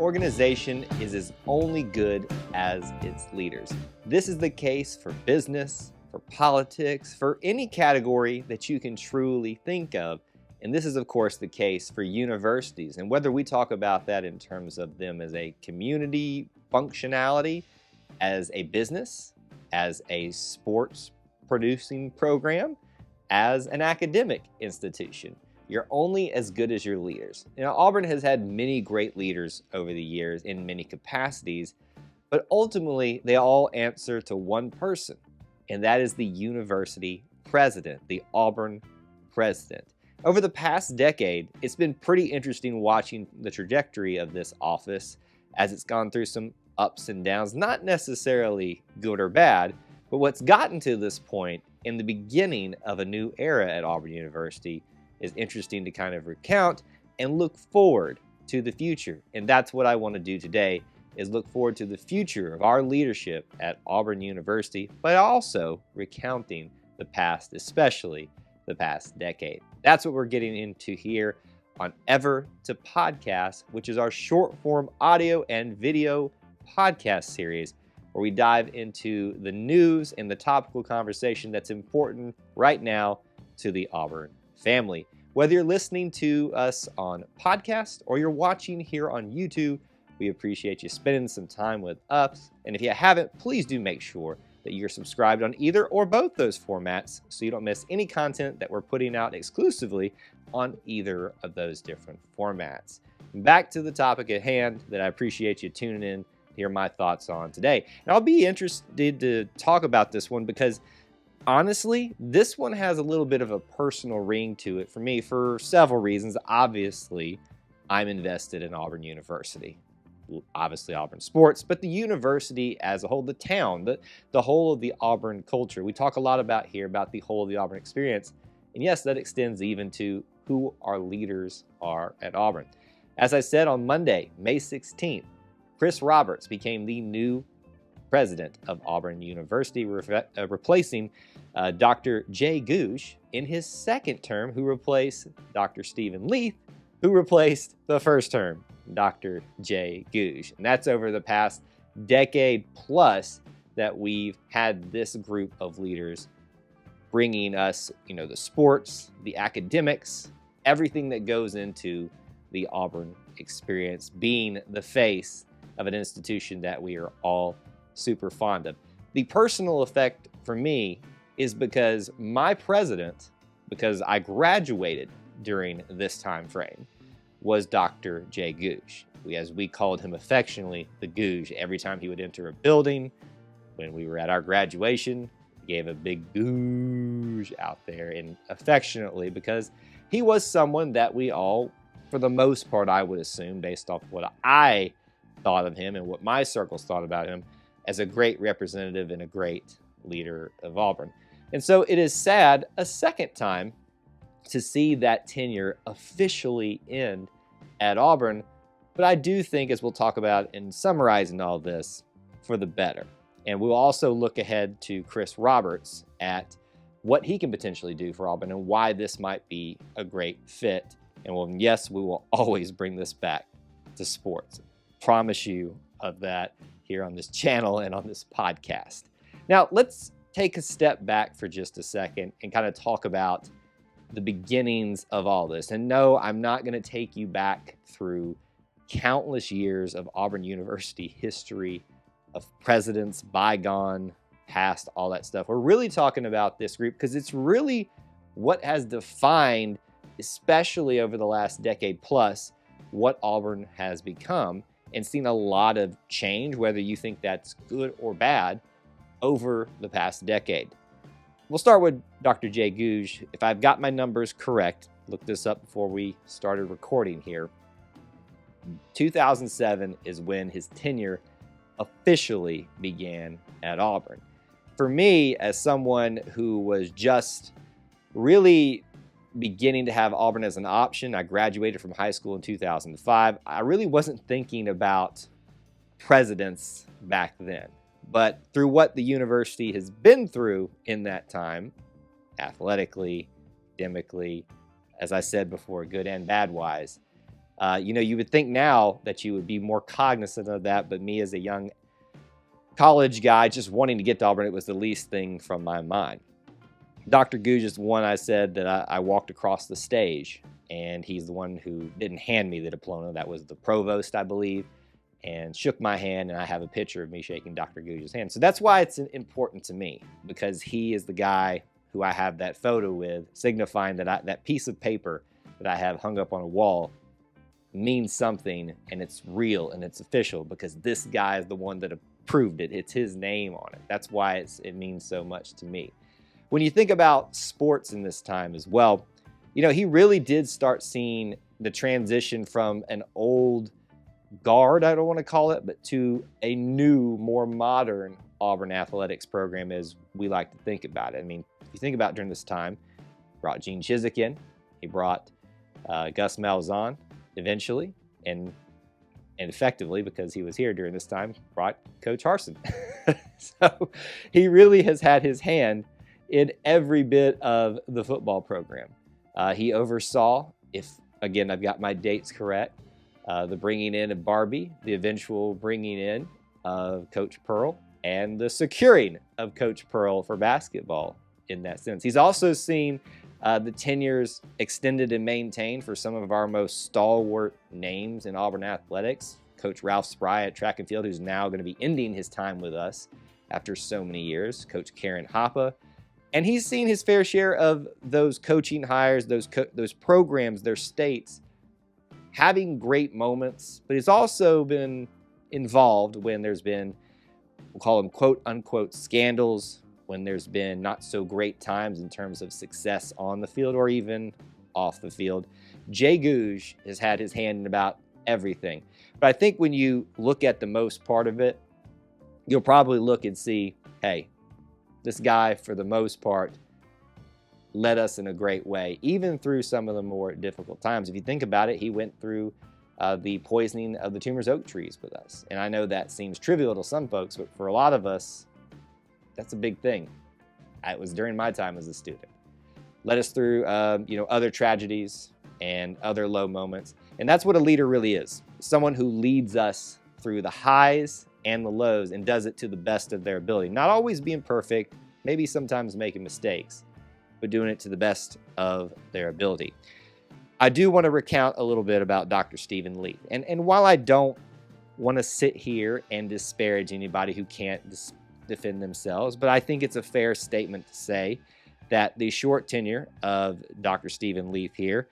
organization is as only good as its leaders. This is the case for business, for politics, for any category that you can truly think of. And this is, of course, the case for universities. And whether we talk about that in terms of them as a community functionality, as a business, as a sports producing program, as an academic institution, you're only as good as your leaders. Auburn has had many great leaders over the years in many capacities, but ultimately they all answer to one person, and that is the university president, the Auburn president. Over the past decade, it's been pretty interesting watching the trajectory of this office as it's gone through some ups and downs, not necessarily good or bad, but what's gotten to this point in the beginning of a new era at Auburn University is interesting to kind of recount and look forward to the future. And that's what I want to do today, is look forward to the future of our leadership at Auburn University, but also recounting the past, especially the past decade. That's what we're getting into here on Ever to Podcast, which is our short form audio and video podcast series where we dive into the news and the topical conversation that's important right now to the Auburn family. Whether you're listening to us on podcast or you're watching here on YouTube, we appreciate you spending some time with us. And if you haven't, please do make sure that you're subscribed on either or both those formats so you don't miss any content that we're putting out exclusively on either of those different formats. Back to the topic at hand that I appreciate you tuning in to hear my thoughts on today. And I'll be interested to talk about this one because honestly, this one has a little bit of a personal ring to it for me for several reasons. Obviously, I'm invested in Auburn University. Obviously, Auburn sports, but the university as a whole, the town, the whole of the Auburn culture. We talk a lot about the whole of the Auburn experience. And yes, that extends even to who our leaders are at Auburn. As I said on Monday, May 16th, Chris Roberts became the new president of Auburn University, replacing Dr. Jay Gogue in his second term, who replaced Dr. Stephen Leith, who replaced the first term, Dr. Jay Gogue. And that's over the past decade plus that we've had this group of leaders bringing us, the sports, the academics, everything that goes into the Auburn experience, being the face of an institution that we are all super fond of. The personal effect for me is because my president, because I graduated during this time frame, was Dr. Jay Gogue. As we called him affectionately, the Gogue. Every time he would enter a building, when we were at our graduation, he gave a big Gogue out there, and affectionately, because he was someone that we all, for the most part, I would assume, based off what I thought of him and what my circles thought about him, as a great representative and a great leader of Auburn. And so it is sad a second time to see that tenure officially end at Auburn, but I do think, as we'll talk about in summarizing all this, for the better. And we'll also look ahead to Chris Roberts at what he can potentially do for Auburn and why this might be a great fit. And yes, we will always bring this back to sports. Promise you of that here on this channel and on this podcast. Now, let's take a step back for just a second and kind of talk about the beginnings of all this. And no, I'm not going to take you back through countless years of Auburn University history, of presidents, bygone, past, all that stuff. We're really talking about this group because it's really what has defined, especially over the last decade plus, what Auburn has become, and seen a lot of change, whether you think that's good or bad, over the past decade. We'll start with Dr. Jay Gogue. If I've got my numbers correct, look this up before we started recording here. 2007 is when his tenure officially began at Auburn. For me, as someone who was just really beginning to have Auburn as an option, I graduated from high school in 2005. I really wasn't thinking about presidents back then. But through what the university has been through in that time, athletically, academically, as I said before, good and bad wise, You would think now that you would be more cognizant of that, but me as a young college guy just wanting to get to Auburn, it was the least thing from my mind. Dr. Gogue is the one I said that I walked across the stage, and he's the one who didn't hand me the diploma. That was the provost, I believe, and shook my hand, and I have a picture of me shaking Dr. Gouge's hand. So that's why it's important to me, because he is the guy who I have that photo with, signifying that that piece of paper that I have hung up on a wall means something, and it's real, and it's official, because this guy is the one that approved it. It's his name on it. That's why it means so much to me. When you think about sports in this time as well, he really did start seeing the transition from an old guard, I don't want to call it, but to a new, more modern Auburn athletics program as we like to think about it. I mean, if you think about during this time, he brought Gene Chizik in, he brought Gus Malzahn eventually, and effectively, because he was here during this time, brought Coach Harsin. So he really has had his hand in every bit of the football program. He oversaw, if, again, I've got my dates correct, the bringing in of Barbie, the eventual bringing in of Coach Pearl, and the securing of Coach Pearl for basketball in that sense. He's also seen the tenures extended and maintained for some of our most stalwart names in Auburn athletics. Coach Ralph Spry at track and field, who's now going to be ending his time with us after so many years. Coach Karen Hoppe. And he's seen his fair share of those coaching hires, those programs, their states, having great moments. But he's also been involved when there's been, we'll call them quote-unquote scandals, when there's been not so great times in terms of success on the field or even off the field. Jay Gogue has had his hand in about everything. But I think when you look at the most part of it, you'll probably look and see, hey, this guy, for the most part, led us in a great way, even through some of the more difficult times. If you think about it, he went through the poisoning of the Tumors Oak trees with us. And I know that seems trivial to some folks, but for a lot of us, that's a big thing. It was during my time as a student. Led us through, other tragedies and other low moments. And that's what a leader really is. Someone who leads us through the highs and the lows and does it to the best of their ability. Not always being perfect, maybe sometimes making mistakes, but doing it to the best of their ability. I do want to recount a little bit about Dr. Stephen Leith. And while I don't want to sit here and disparage anybody who can't defend themselves, but I think it's a fair statement to say that the short tenure of Dr. Stephen Leith here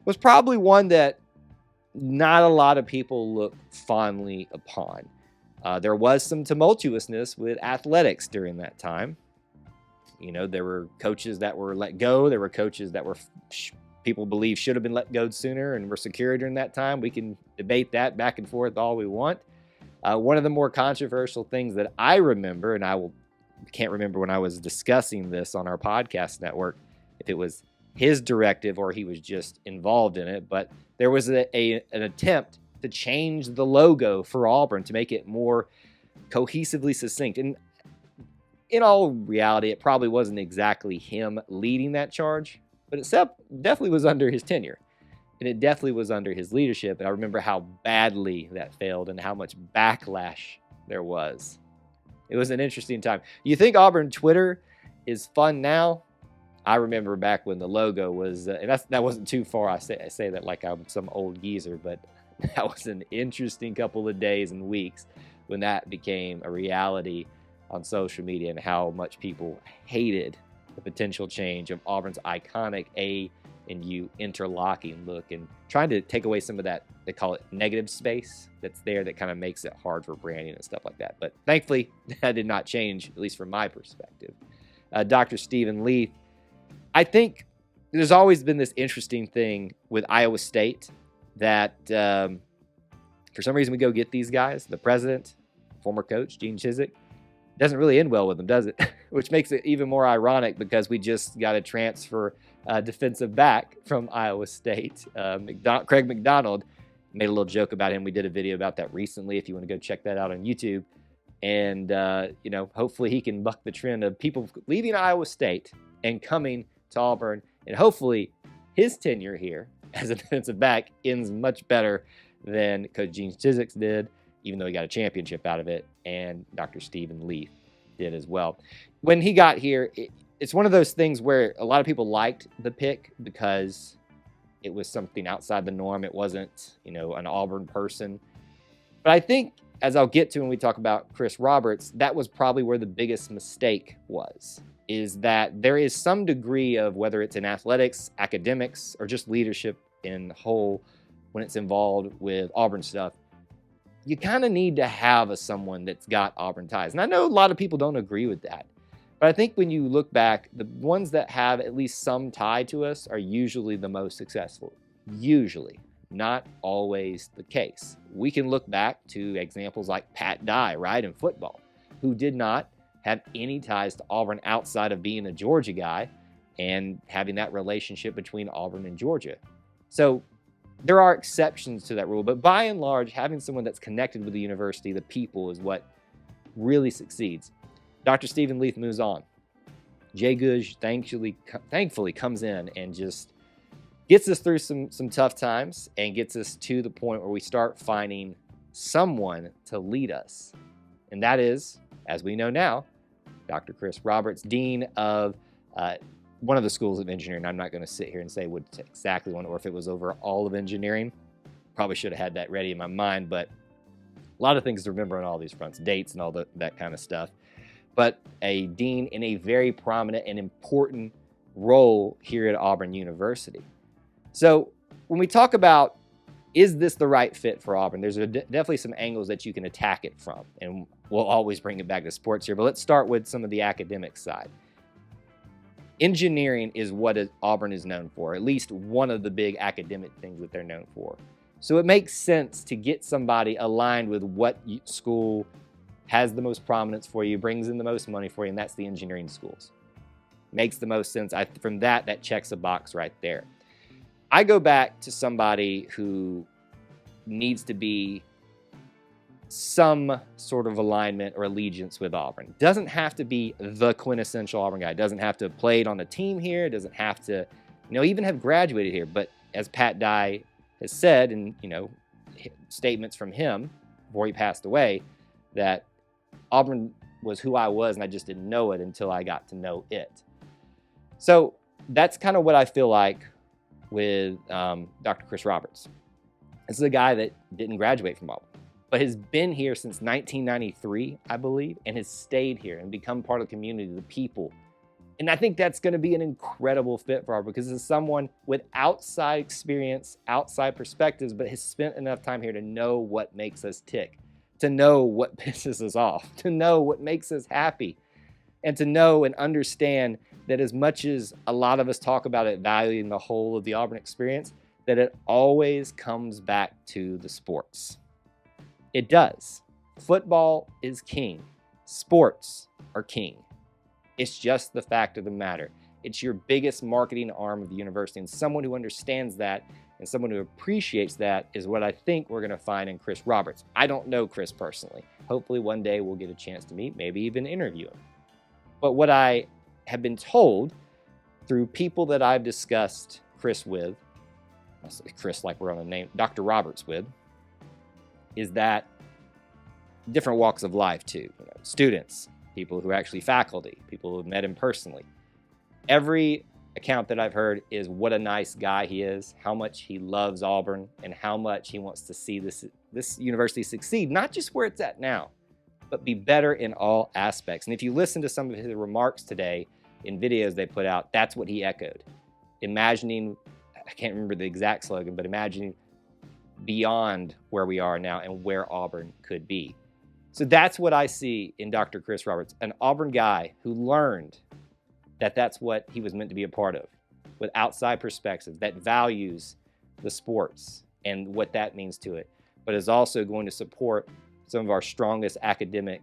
was probably one that not a lot of people look fondly upon. There was some tumultuousness with athletics during that time. There were coaches that were let go. There were coaches that were people believe should have been let go sooner and were secure during that time. We can debate that back and forth all we want. One of the more controversial things that I remember, and can't remember when I was discussing this on our podcast network, if it was his directive or he was just involved in it, but there was an attempt to change the logo for Auburn to make it more cohesively succinct. And in all reality, it probably wasn't exactly him leading that charge, but it definitely was under his tenure. And it definitely was under his leadership. And I remember how badly that failed and how much backlash there was. It was an interesting time. You think Auburn Twitter is fun now? I remember back when the logo was, and that wasn't too far. I say that like I'm some old geezer, but that was an interesting couple of days and weeks when that became a reality on social media and how much people hated the potential change of Auburn's iconic A and U interlocking look and trying to take away some of that, they call it negative space that's there that kind of makes it hard for branding and stuff like that. But thankfully, that did not change, at least from my perspective. Dr. Stephen Leith, I think there's always been this interesting thing with Iowa State that for some reason we go get these guys, the president, former coach, Gene Chizik, doesn't really end well with them, does it? Which makes it even more ironic because we just got a transfer defensive back from Iowa State. Craig McDonald, made a little joke about him. We did a video about that recently if you want to go check that out on YouTube. And, hopefully he can buck the trend of people leaving Iowa State and coming to Auburn. And hopefully his tenure here as a defensive back ends much better than Coach Gene Chizik's did, even though he got a championship out of it, and Dr. Stephen Leaf did as well. When he got here, it's one of those things where a lot of people liked the pick because it was something outside the norm. It wasn't, an Auburn person. But I think, as I'll get to when we talk about Chris Roberts, that was probably where the biggest mistake was, is that there is some degree of, whether it's in athletics, academics, or just leadership in whole, when it's involved with Auburn stuff, you kind of need to have someone that's got Auburn ties. And I know a lot of people don't agree with that. But I think when you look back, the ones that have at least some tie to us are usually the most successful. Usually. Not always the case. We can look back to examples like Pat Dye, right, in football, who did not have any ties to Auburn outside of being a Georgia guy and having that relationship between Auburn and Georgia. So there are exceptions to that rule, but by and large, having someone that's connected with the university, the people, is what really succeeds. Dr. Stephen Leaf moves on. Jay Gogue thankfully comes in and just gets us through some tough times and gets us to the point where we start finding someone to lead us. And that is, as we know now, Dr. Chris Roberts, dean of one of the schools of engineering. I'm not going to sit here and say what exactly one, or if it was over all of engineering. Probably should have had that ready in my mind, but a lot of things to remember on all these fronts, dates and all that kind of stuff. But a dean in a very prominent and important role here at Auburn University. So when we talk about, is this the right fit for Auburn, there's definitely some angles that you can attack it from. And we'll always bring it back to sports here, but let's start with some of the academic side. Engineering is what Auburn is known for, at least one of the big academic things that they're known for. So it makes sense to get somebody aligned with what school has the most prominence for you, brings in the most money for you, and that's the engineering schools. Makes the most sense. From that checks a box right there. I go back to somebody who needs to be some sort of alignment or allegiance with Auburn. Doesn't have to be the quintessential Auburn guy. Doesn't have to have played on a team here. Doesn't have to, even have graduated here. But as Pat Dye has said, and statements from him before he passed away, that Auburn was who I was, and I just didn't know it until I got to know it. So that's kind of what I feel like with Dr. Chris Roberts. This is a guy that didn't graduate from Auburn, but has been here since 1993, I believe, and has stayed here and become part of the community, the people. And I think that's going to be an incredible fit for Auburn, because it's someone with outside experience, outside perspectives, but has spent enough time here to know what makes us tick, to know what pisses us off, to know what makes us happy, and to know and understand that as much as a lot of us talk about it valuing the whole of the Auburn experience, that it always comes back to the sports. It does. Football is king. Sports are king. It's just the fact of the matter. It's your biggest marketing arm of the university, and someone who understands that and someone who appreciates that is what I think we're going to find in Chris Roberts. I don't know Chris personally. Hopefully one day we'll get a chance to meet, maybe even interview him. But what I have been told through people that I've discussed Chris with, I say Chris like we're on a name, Dr. Roberts with, is that different walks of life too. Students, people who are actually faculty, people who have met him personally. Every account that I've heard is what a nice guy he is, how much he loves Auburn, and how much he wants to see this university succeed, not just where it's at now, but be better in all aspects. And if you listen to some of his remarks today in videos they put out, that's what he echoed. Imagining, I can't remember the exact slogan, but imagining beyond where we are now and where Auburn could be. So that's what I see in Dr. Chris Roberts, an Auburn guy who learned that that's what he was meant to be a part of, with outside perspectives, that values the sports and what that means to it, but is also going to support some of our strongest academic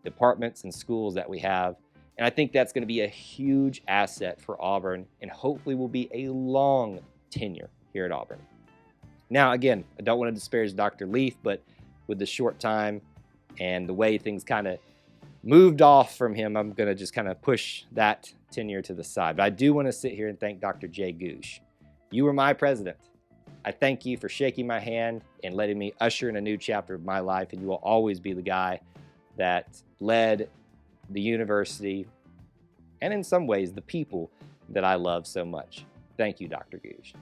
departments and schools that we have. And I think that's going to be a huge asset for Auburn, and hopefully will be a long tenure here at Auburn. Now, again, I don't want to disparage Dr. Leaf, but with the short time and the way things kind of moved off from him, I'm going to just kind of push that tenure to the side. But I do want to sit here and thank Dr. Jay Gogue. You were my president. I thank you for shaking my hand and letting me usher in a new chapter of my life, and you will always be the guy that led the university and in some ways the people that I love so much. Thank you, Dr. Gogue.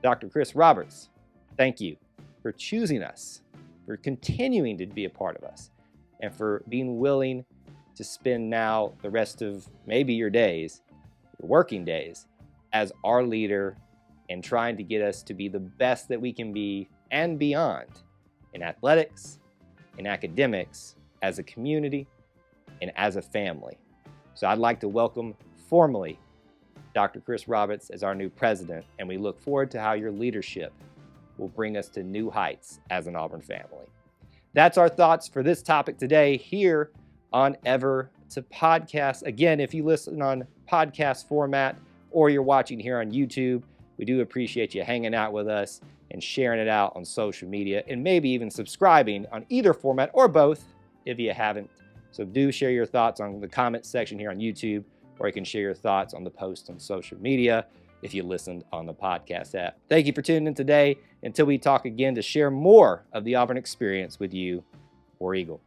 Dr. Chris Roberts, thank you for choosing us, for continuing to be a part of us, and for being willing to spend now the rest of maybe your days, your working days, as our leader and trying to get us to be the best that we can be and beyond in athletics, in academics, as a community, and as a family. So I'd like to welcome formally Dr. Chris Roberts as our new president, and we look forward to how your leadership will bring us to new heights as an Auburn family. That's our thoughts for this topic today here on Ever to Podcast. Again, if you listen on podcast format or you're watching here on YouTube, we do appreciate you hanging out with us and sharing it out on social media, and maybe even subscribing on either format or both if you haven't. So do share your thoughts on the comment section here on YouTube, or you can share your thoughts on the post on social media if you listened on the podcast app. Thank you for tuning in today. Until we talk again to share more of the Auburn experience with you, War Eagle.